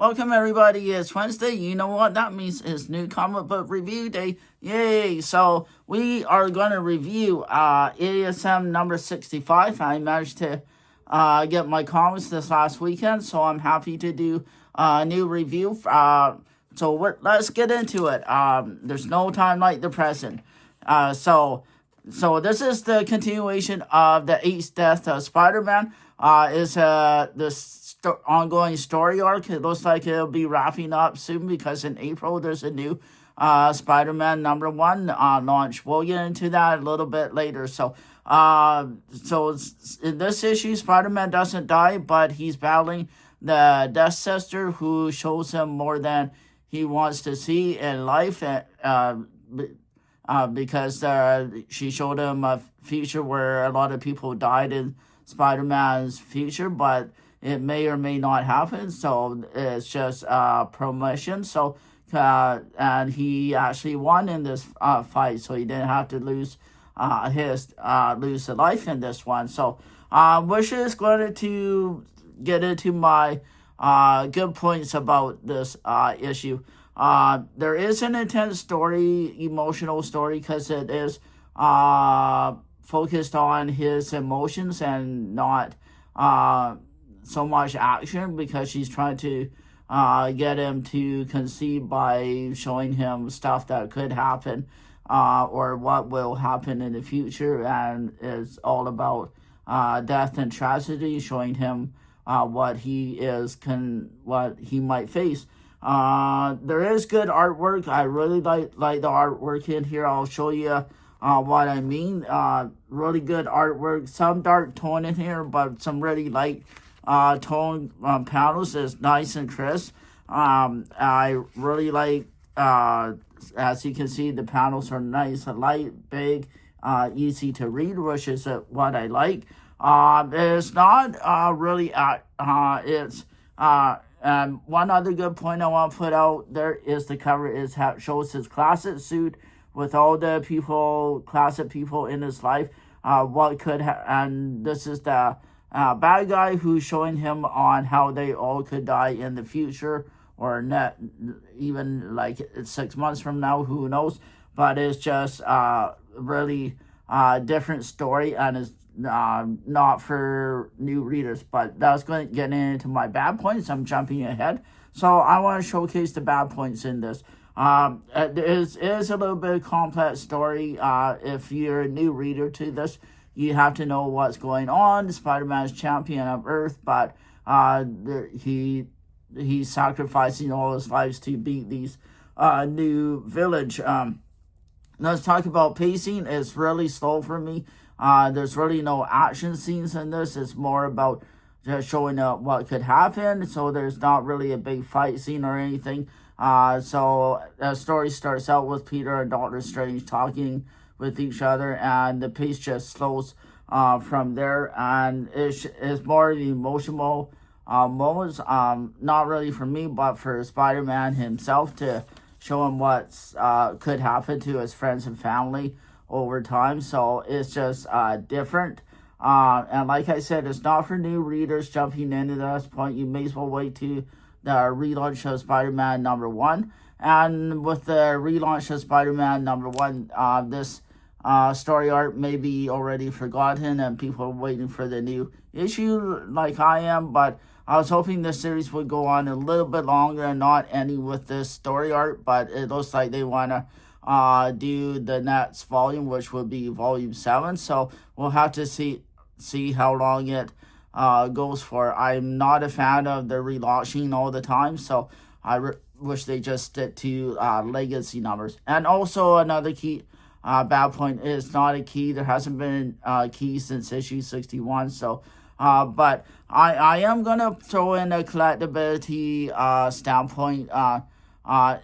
Welcome everybody, it's Wednesday. You know what that means? It's new comic book review day. Yay! So we are going to review ASM number 65. I managed to get my comics this last weekend, so I'm happy to do a new review. Let's get into it. There's no time like the present. So this is the continuation of the 8th death of Spider-Man. Is this ongoing story arc. It looks like it'll be wrapping up soon because in April there's a new Spider-Man number 1 launch. We'll get into that a little bit later. So in this issue, Spider-Man doesn't die, but he's battling the Death Sister, who shows him more than he wants to see in life. Because she showed him a future where a lot of people died in Spider-Man's future, but it may or may not happen, so it's just promotion. So, and he actually won in this fight, so he didn't have to lose lose a life in this one. So, we're just going to get into my good points about this issue. There is an intense story, emotional story, because it is focused on his emotions and not so much action, because she's trying to get him to concede by showing him stuff that could happen or what will happen in the future, and it's all about death and tragedy, showing him what he might face. There is good artwork. I really like the artwork in here. I'll show you what I mean. Really good artwork. Some dark tone in here, but some really light tone panels is nice and crisp. I really like, as you can see, the panels are nice, light, big, easy to read, which is what I like. It's not really, it's, and one other good point I want to put out there is the cover shows his classic suit with all the classic people in his life. And this is the bad guy who's showing him on how they all could die in the future, or not even like 6 months from now, who knows. But it's just really different story, and it's not for new readers. But that's going to get into my bad points. I'm jumping ahead, so I want to showcase the bad points in this. It is a little bit of complex story. If you're a new reader to this, you have to know what's going on. Spider-Man is champion of Earth, but he's sacrificing all his lives to beat these new village. Let's talk about pacing. It's really slow for me. There's really no action scenes in this. It's more about just showing what could happen. So there's not really a big fight scene or anything. So the story starts out with Peter and Doctor Strange talking with each other, and the pace just slows from there, and it's more the emotional moments, not really for me, but for Spider-Man himself, to show him what could happen to his friends and family over time. So it's just different, and like I said, it's not for new readers jumping into this point. You may as well wait to the relaunch of Spider-Man number 1. And with the relaunch of Spider-Man number 1, this story arc may be already forgotten, and people are waiting for the new issue like I am. But I was hoping this series would go on a little bit longer and not ending with this story arc. But it looks like they want to do the next volume, which will be volume 7. So we'll have to see how long it goes for. I'm not a fan of the relaunching all the time, so I wish they just stick to legacy numbers. And also another key bad point is not a key. There hasn't been a key since issue 61. So, but I am gonna throw in a collectability standpoint.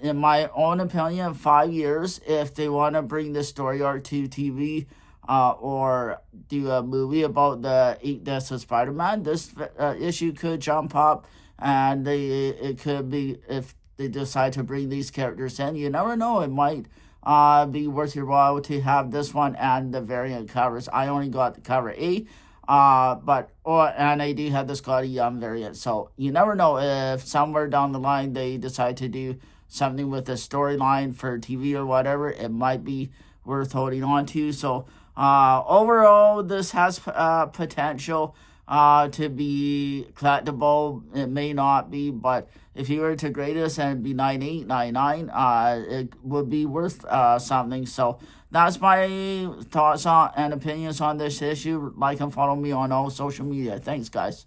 In my own opinion, 5 years, if they want to bring the story arc to TV, or do a movie about the 8 deaths of Spider-Man, this issue could jump up, and it could be, if they decide to bring these characters in, you never know, it might be worth your while to have this one and the variant covers. I only got the cover A. And they do have the Scotty Young variant. So you never know if somewhere down the line they decide to do something with a storyline for TV or whatever. It might be worth holding on to. So overall, this has potential to be collectible. It may not be, but if you were to grade this and it'd be 98, 99, it would be worth something. So that's my thoughts on and opinions on this issue. Like and follow me on all social media. Thanks, guys.